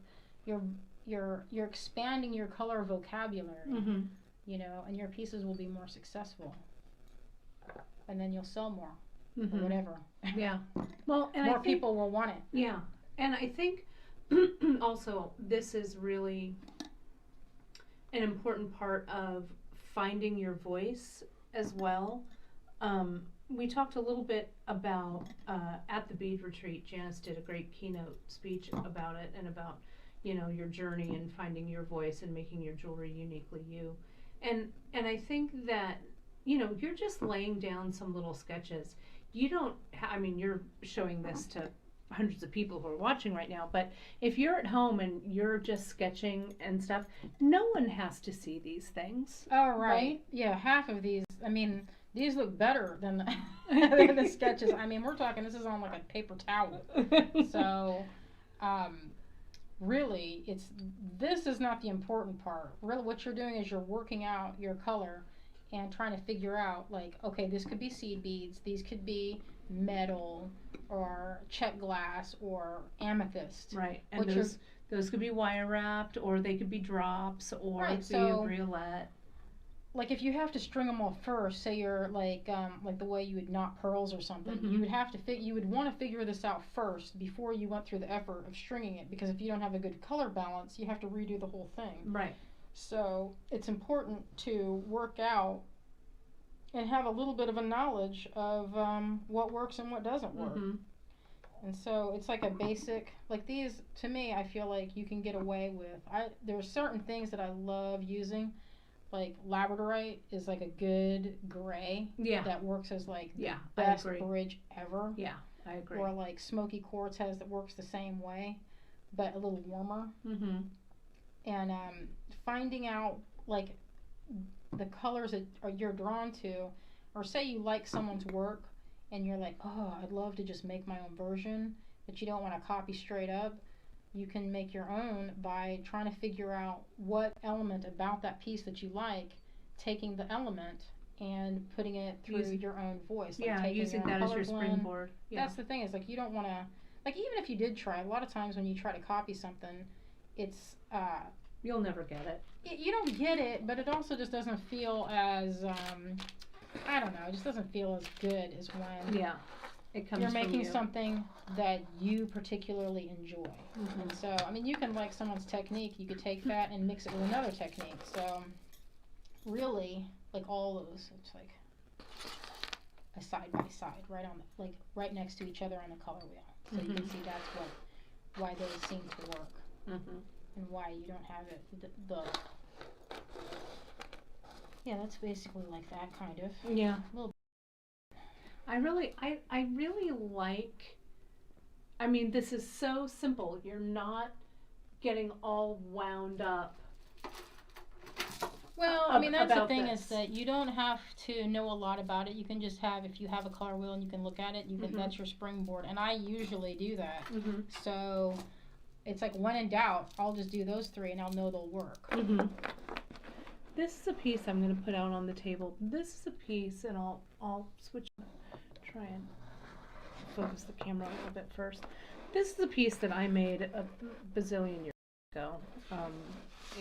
you're expanding your color vocabulary, you know, and your pieces will be more successful, and then you'll sell more or whatever. Yeah. Well, and more people will want it. Yeah. And I think also this is really an important part of finding your voice as well. We talked a little bit about at the bead retreat. Janice did a great keynote speech about it, and about, you know, your journey and finding your voice and making your jewelry uniquely you. And I think that, you know, you're just laying down some little sketches. You don't, I mean, you're showing this to hundreds of people who are watching right now, but if you're at home and you're just sketching and stuff, no one has to see these things. Oh, right? Yeah, half of these, I methis look better than the sketches. I mean, we're talking, this is on like a paper towel. So, really, this is not the important part. Really, what you're doing is you're working out your color and trying to figure out, like, okay, this could be seed beads, these could be metal or check glass or amethyst. Right, and those could be wire wrapped, or they could be drops, or right, be a briolette. Like if you have to string them all first, say you're like the way you would knot pearls or something, you would have to you would want to figure this out first before you went through the effort of stringing it, because if you don't have a good color balance, you have to redo the whole thing. Right. So it's important to work out and have a little bit of a knowledge of what works and what doesn't work. And so it's like a basic, like these, to me, I feel like you can get away with. There's certain things that I love using, like labradorite is like a good gray that works as like the best bridge ever. Yeah, I agree. Or like smoky quartz that works the same way, but a little warmer. And finding out like the colors that you're drawn to, or say you like someone's work and you're like, oh, I'd love to just make my own version, but you don't want to copy straight up. You can make your own by trying to figure out what element about that piece that you like, taking the element and putting it through your own voice. Like using that as your springboard. Yeah. That's the thing, is like you don't want to, like even if you did try, a lot of times when you try to copy something, it's you'll never get it. You don't get it, but it also just doesn't feel as I don't know, it just doesn't feel as good as when it comes you're making from something that you particularly enjoy. And so, I mean, you can like someone's technique, you could take that and mix it with another technique. So, really, like all those, it's like a side by side, like right next to each other on the color wheel. So you can see that's why those seem to work, and why you don't have it. Yeah, that's basically like that kind of. Yeah. I really like, I mean, this is so simple. You're not getting all wound up. Well, I mean, that's the thing, is that you don't have to know a lot about it. You can just have, if you have a color wheel and you can look at it, you can, that's your springboard. And I usually do that. So it's like, when in doubt, I'll just do those three and I'll know they'll work. This is a piece I'm going to put out on the table. This is a piece, and I'll switch, try and focus the camera a little bit first. This is a piece that I made a bazillion years go.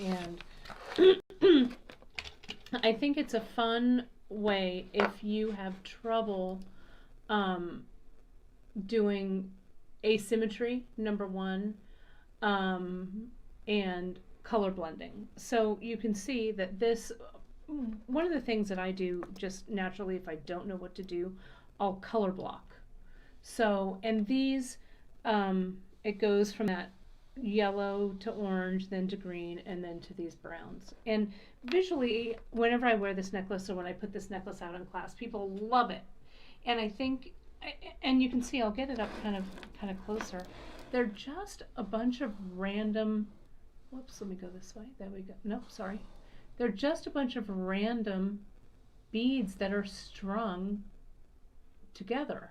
And I think it's a fun way if you have trouble doing asymmetry, number one, and color blending. So you can see that this, one of the things that I do just naturally if I don't know what to do, I'll color block. So, and these, it goes from that yellow to orange, then to green, and then to these browns. And visually, whenever I wear this necklace or when I put this necklace out in class, people love it. And I think, and you can see, I'll get it up kind of closer. They're just a bunch of random, whoops, let me go this way. There we go. Nope, sorry. They're just a bunch of random beads that are strung together.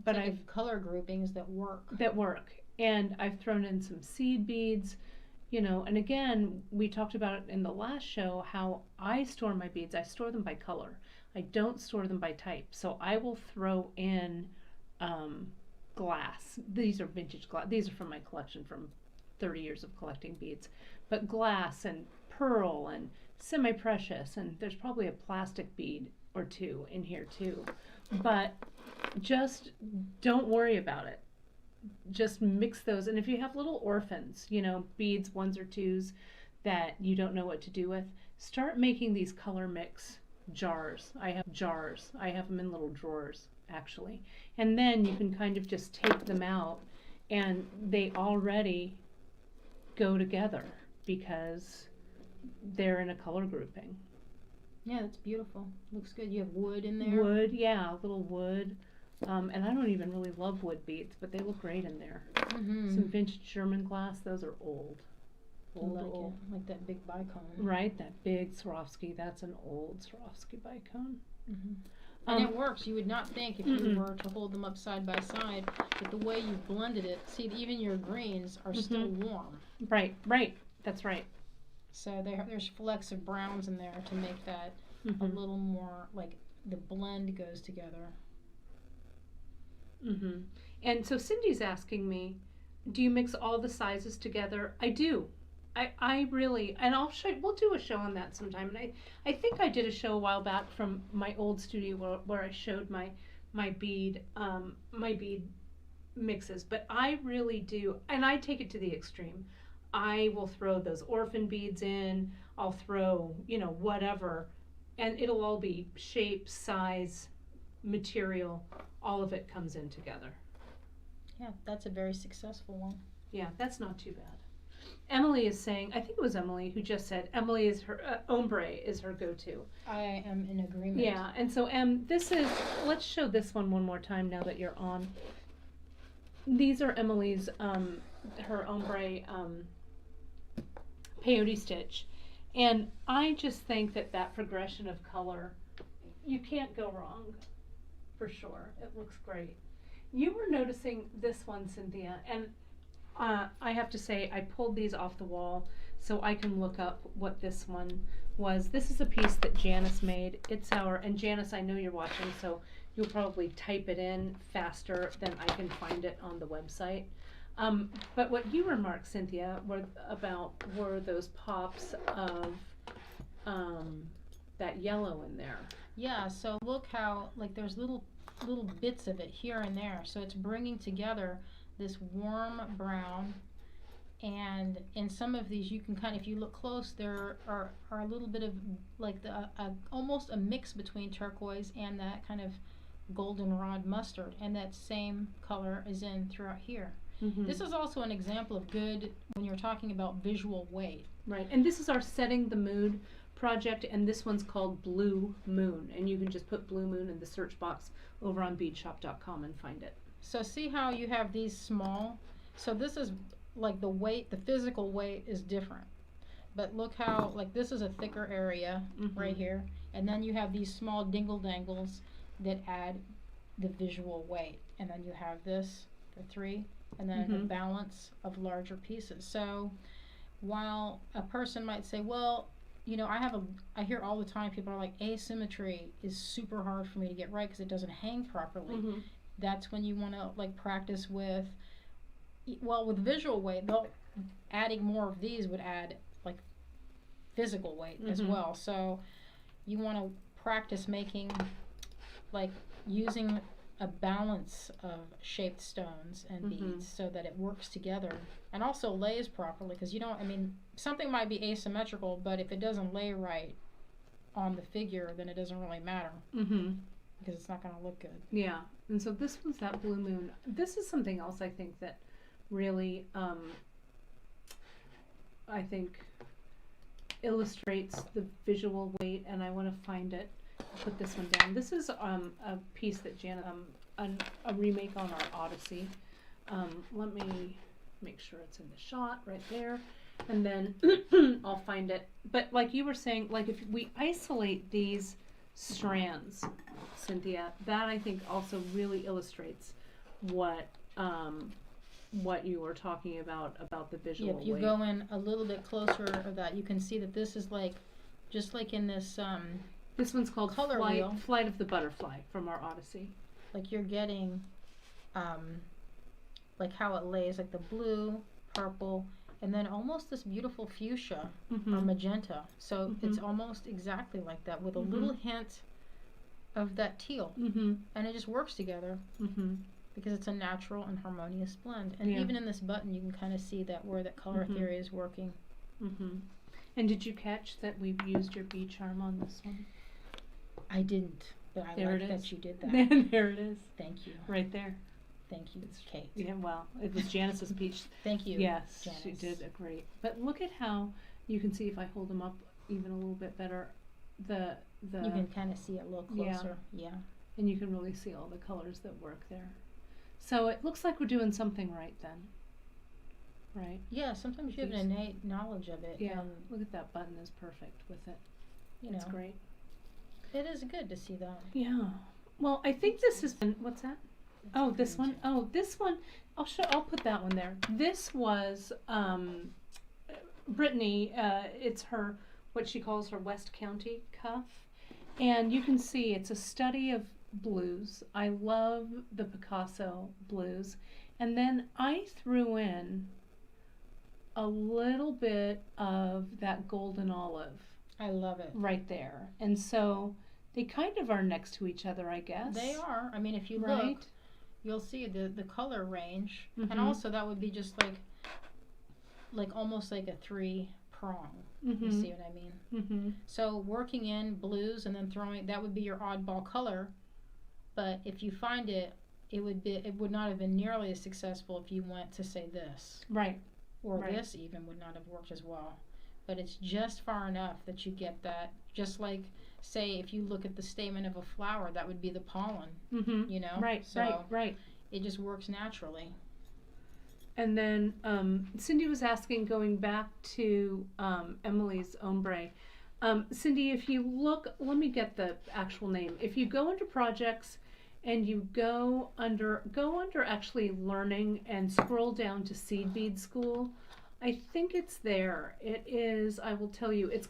But like I've color groupings that work. And I've thrown in some seed beads, you know, and again, we talked about it in the last show how I store my beads. I store them by color. I don't store them by type. So I will throw in glass. These are vintage glass. These are from my collection from 30 years of collecting beads. But glass and pearl and semi-precious, and there's probably a plastic bead or two in here too. But just don't worry about it. Just mix those. And if you have little orphans, you know, beads, ones or twos that you don't know what to do with, start making these color mix jars. I have them in little drawers, actually. And then you can kind of just take them out and they already go together because they're in a color grouping. Yeah, that's beautiful. Looks good. You have wood in there. Wood, yeah, a little wood. And I don't even really love wood beads, but they look great in there. Some vintage German glass. Those are old. Old. Like that big bicone. Right, that big Swarovski. That's an old Swarovski bicone. And it works. You would not think if you were to hold them up side by side, but the way you blended it, see, even your greens are still warm. Right. That's right. So there's flecks of browns in there to make that a little more, like, the blend goes together. And so Cindy's asking me, do you mix all the sizes together? I do. I really, and we'll do a show on that sometime. And I think I did a show a while back from my old studio where I showed my bead mixes. But I really do, and I take it to the extreme. I will throw those orphan beads in. I'll throw, you know, whatever, and it'll all be shape, size, material. All of it comes in together. Yeah, that's a very successful one. Yeah, that's not too bad. Emily is saying, I think it was Emily who just said, Emily is her, ombre is her go-to. I am in agreement. Yeah, and so this is, let's show this one more time now that you're on. These are Emily's, her ombre peyote stitch. And I just think that progression of color, you can't go wrong, for sure. It looks great. You were noticing this one, Cynthia, and I have to say I pulled these off the wall so I can look up what this one was. This is a piece that Janice made. And Janice, I know you're watching, so you'll probably type it in faster than I can find it on the website. But what you remarked, Cynthia, were those pops of that yellow in there. Yeah, so look how, like, there's little bits of it here and there. So it's bringing together this warm brown, and in some of these you can kind of, if you look close, there are a little bit of like almost a mix between turquoise and that kind of goldenrod mustard, and that same color is in throughout here. This is also an example of good when you're talking about visual weight. Right, and this is our Setting the Mood project, and this one's called Blue Moon, and you can just put Blue Moon in the search box over on beadshop.com and find it. So see how you have these small, so this is like the weight, the physical weight is different, but look how, like, this is a thicker area right here, and then you have these small dingle dangles that add the visual weight, and then you have this for 3, and then a balance of larger pieces. So while a person might say, well, you know, I hear all the time people are like, asymmetry is super hard for me to get right because it doesn't hang properly. That's when you want to, like, practice with well, with visual weight, they'll adding more of these would add like physical weight as well. So you want to practice making, like, using a balance of shaped stones and beads so that it works together and also lays properly, because you don't, I mean, something might be asymmetrical, but if it doesn't lay right on the figure, then it doesn't really matter because it's not going to look good. Yeah, and so this was that blue moon. This is something else I think that really, I think illustrates the visual weight, and I want to find it. I'll put this one down. This is a piece that Janet, a remake on our Odyssey. Let me make sure it's in the shot right there, and then I'll find it. But like you were saying, like if we isolate these strands, Cynthia, that I think also really illustrates what you were talking about the visual If you weight. go in a little bit closer of that, you can see that this is like, just like in this this one's called color wheel. Flight of the Butterfly from our Odyssey. Like you're getting like how it lays, like the blue, purple, and then almost this beautiful fuchsia or magenta. So it's almost exactly like that with a little hint of that teal. And it just works together because it's a natural and harmonious blend. And even in this button, you can kind of see that where that color theory is working. And did you catch that we've used your bead charm on this one? I didn't, but I There like it that is. you did that. There it is. Thank you. Right there. Thank you, Kate. Yeah, well, it was Janice's peach. Thank you. Yes, Janice. she did a great. But look at how you can see, if I hold them up even a little bit better, the You can kind of see it a little closer. Yeah. And you can really see all the colors that work there. So it looks like we're doing something right then. Right? Yeah, sometimes you have an innate knowledge of it. Yeah. And, look at that button is perfect with it. It's great. It is good to see that. Yeah. Well, I think this has been, what's that? Oh, this one. Oh, this one. I'll put that one there. This was Brittany. It's her, what she calls her West County cuff, and you can see it's a study of blues. I love the Picasso blues, and then I threw in a little bit of that golden olive. I love it. Right there, and so they kind of are next to each other, I guess. They are. I mean, if you look, you'll see the color range, and also that would be just like almost like a 3-prong. You see what I mean? So working in blues and then throwing, that would be your oddball color. But if you find it, it would not have been nearly as successful if you went to say this. Right. Or this even would not have worked as well. But it's just far enough that you get that, just like, say, if you look at the stamen of a flower, that would be the pollen, you know? Right, so right. It just works naturally. And then Cindy was asking, going back to Emily's ombre. Cindy, if you look, let me get the actual name. If you go into projects and you go under actually learning and scroll down to Seed Bead School, I think it's there. It is, I will tell you, it's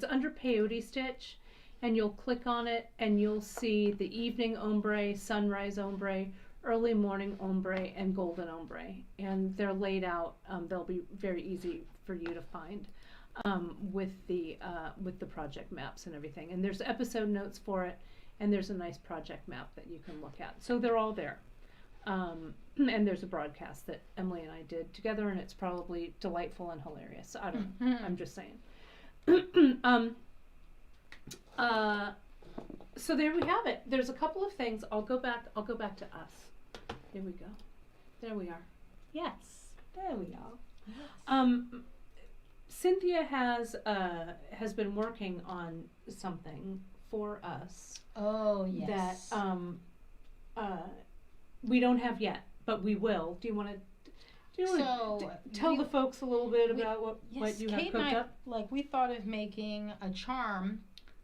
under peyote stitch, and you'll click on it and you'll see the evening ombre, sunrise ombre, early morning ombre, and golden ombre, and they're laid out. They'll be very easy for you to find with the project maps and everything. And there's episode notes for it, and there's a nice project map that you can look at. So they're all there. And there's a broadcast that Emily and I did together, and it's probably delightful and hilarious. I don't know. I'm just saying. So there we have it. There's a couple of things. I'll go back to us. There we go. There we are. Yes. There we are. Cynthia has been working on something for us. Oh yes. That we don't have yet, but we will. Do you want to tell the folks a little bit about what you Kate have cooked up? Like, we thought of making a charm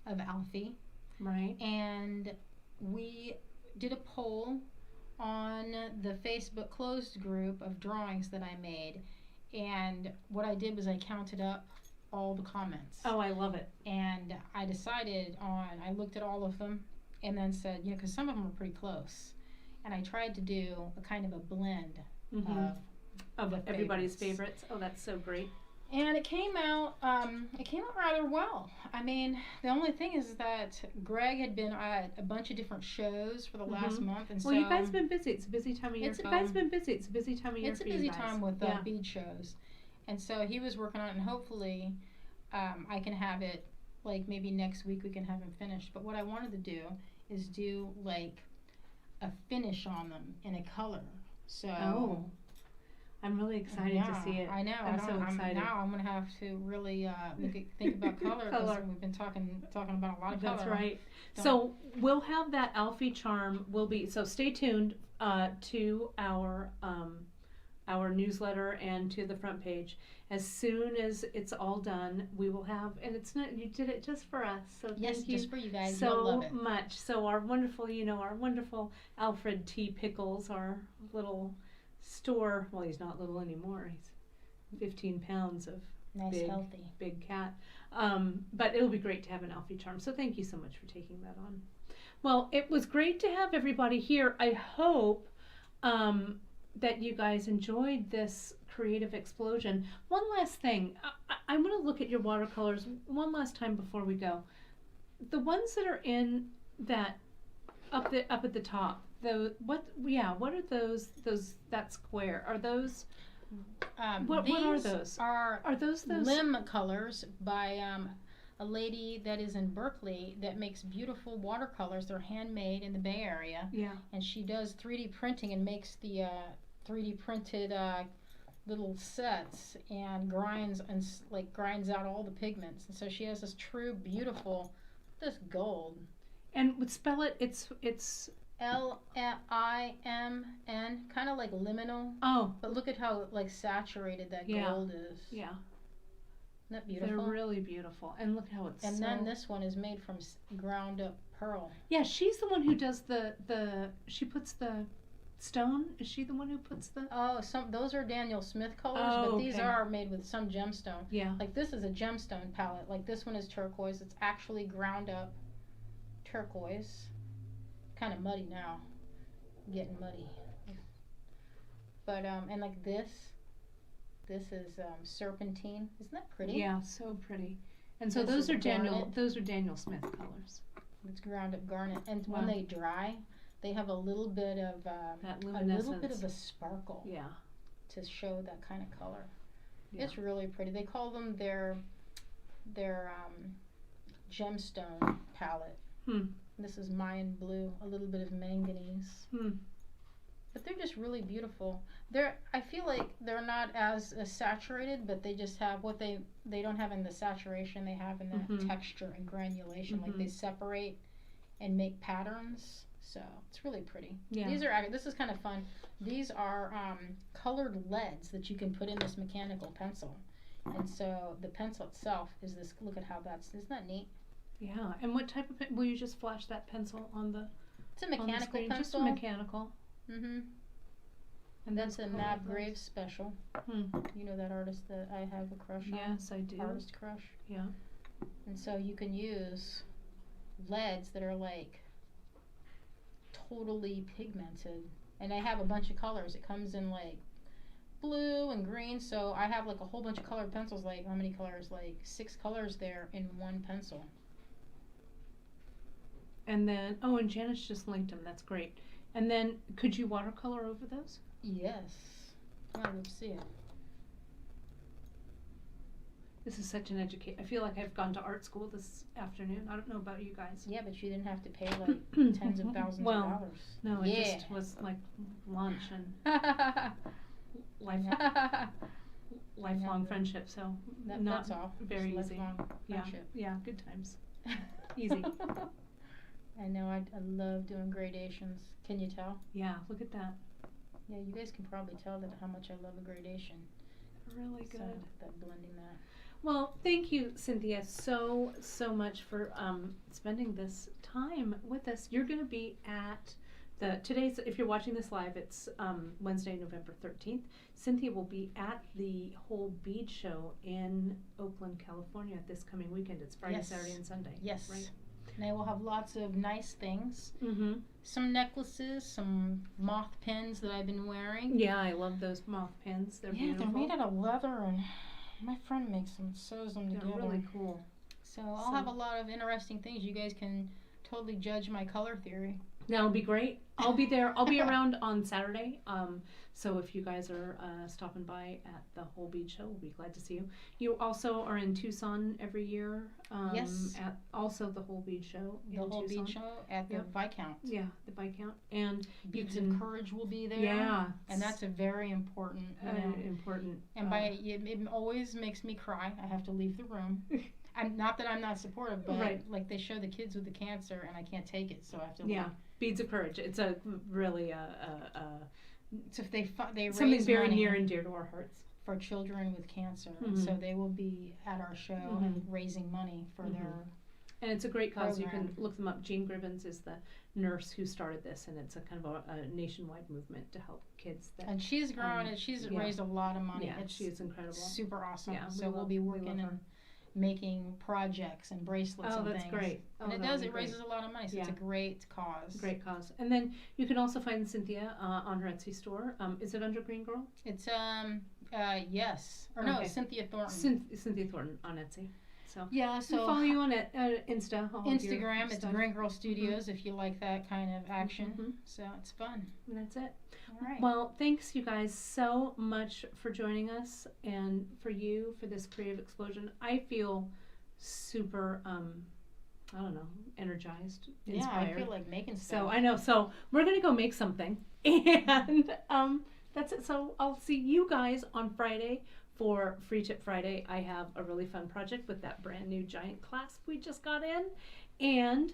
of Alfie. Right. And we did a poll on the Facebook closed group of drawings that I made. And what I did was I counted up all the comments. Oh, I love it. And I decided I looked at all of them and then said, because some of them were pretty close. And I tried to do a kind of a blend of Of the everybody's favorites. favorites. Oh, that's so great. And it came out rather well. I mean, the only thing is that Greg had been at a bunch of different shows for the last month, and well, you guys have been busy. It's a busy time of year. You guys have been busy. It's a busy time of year it's for a you busy guys. time with bead shows, and so he was working on it, and hopefully I can have it, like maybe next week we can have him finished. But what I wanted to do is do like a finish on them in a color. So I'm really excited to see it. I know. I'm so excited. Now I'm gonna have to really think about color because we've been talking about a lot of color. That's right. So we'll have that Alfie charm. So stay tuned to our newsletter and to the front page. As soon as it's all done, we will have, and it's not, you did it just for us, so thank you just for you guys. so love it. much. So our wonderful Alfred T. Pickles, our little store, well, he's not little anymore, he's 15 pounds of nice, healthy big cat, but it'll be great to have an Alfie charm, so thank you so much for taking that on. Well, it was great to have everybody here. I hope that you guys enjoyed this creative explosion. One last thing, I want to look at your watercolors one last time before we go. The ones that are in that up at the top, what are those that square? Are those what are those? Are those limb colors by a lady that is in Berkeley that makes beautiful watercolors. They're handmade in the Bay Area. Yeah. And she does 3D printing and makes the 3D printed little sets and grinds out all the pigments. And so she has this true beautiful, this gold. And would spell it. It's Limn, kind of like liminal. Oh. But look at how like saturated that gold is. Yeah. Isn't that beautiful? They're really beautiful. And look how it's then this one is made from ground up pearl. Yeah, she's the one who does she puts the stone. Is she the one who puts the? Oh, those are Daniel Smith colors, but these are made with some gemstone. Yeah. Like this is a gemstone palette. Like this one is turquoise. It's actually ground up turquoise. Kind of muddy now. Getting muddy. But and like this is serpentine. Isn't that pretty? Yeah, so pretty. And so those are Daniel Smith colors. It's ground up garnet, and when they dry, they have a little bit of that luminescence. A little bit of a sparkle. Yeah. To show that kind of color. Yeah. It's really pretty. They call them their gemstone palette. This is Mayan blue, a little bit of manganese. But they're just really beautiful. I feel like they're not as saturated, but they just have what they don't have in the saturation, they have in the texture and granulation. Like they separate and make patterns. So it's really pretty. Yeah. This is kind of fun. These are colored leads that you can put in this mechanical pencil. And so the pencil itself is this, look at how isn't that neat? Yeah, and what type of will you just flash that pencil on the? It's a mechanical pencil. Just a mechanical. And that's a Mab Graves special. You know that artist that I have a crush on? Yes, I do. Artist crush. Yeah. And so you can use leads that are like totally pigmented, and I have a bunch of colors. It comes in like blue and green, so I have like a whole bunch of colored pencils. Like how many colors? Like 6 colors there in one pencil. And then, and Janice just linked them. That's great. And then, could you watercolor over those? Yes. I would see it. This is such an I feel like I've gone to art school this afternoon. I don't know about you guys. Yeah, but you didn't have to pay like tens of thousands of dollars. No, it just was like lunch and lifelong friendship. So that's all. Very just easy. Friendship. Yeah, good times. Easy. I know. I love doing gradations. Can you tell? Yeah, look at that. Yeah, you guys can probably tell that how much I love a gradation. Really good. That blending that. Well, thank you, Cynthia, so much for spending this time with us. You're going to be at if you're watching this live, it's Wednesday, November 13th. Cynthia will be at the whole bead show in Oakland, California this coming weekend. It's Friday, Saturday, and Sunday. Yes. Right? And I will have lots of nice things. Mm-hmm. Some necklaces, some moth pins that I've been wearing. Yeah, I love those moth pins. They're beautiful. They're made out of leather, and my friend makes them, sews them They're together. really cool. So I'll have a lot of interesting things. You guys can totally judge my color theory. That'll be great. I'll be there. I'll be around on Saturday. So if you guys are stopping by at the Whole Bead Show, we'll be glad to see you. You also are in Tucson every year. Yes. At also the Whole Bead Show. The Whole Bead Show at the Viscount. Yeah, the Viscount. And Beads of Courage will be there. Yeah. And that's a very important. Important. And it always makes me cry. I have to leave the room. And not that I'm not supportive, but like they show the kids with the cancer, and I can't take it, so I have to leave. Yeah. Beads of Courage. It's a really so if they raise something very money near and dear to our hearts for children with cancer, Mm-hmm. so they will be at our show Mm-hmm. and raising money for their. And it's a great cause. program. You can look them up. Jean Gribbins is the nurse who started this, and it's a kind of a nationwide movement to help kids. And she's grown it. She's raised a lot of money. Yeah, she is incredible. Super awesome. Yeah, so we'll be working and making projects and bracelets and things. Oh, that's great. And it raises a lot of money, so it's a great cause. Great cause. And then you can also find Cynthia on her Etsy store. Is it under Green Girl? It's yes. Or no, Cynthia Thornton. Cynthia Thornton on Etsy. So yeah, so we'll follow you on Insta. Instagram, it's Green Girl Studios if you like that kind of action. Mm-hmm. So it's fun. And that's it. All right. Well, thanks you guys so much for joining us, and for you for this creative explosion. I feel super I don't know, energized, inspired. Yeah, I feel like making stuff. So I know. So we're gonna go make something, and that's it. So I'll see you guys on Friday for Free Tip Friday. I have a really fun project with that brand new giant clasp we just got in, and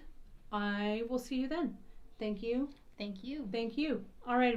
I will see you then. Thank you. Thank you. Thank you. All right.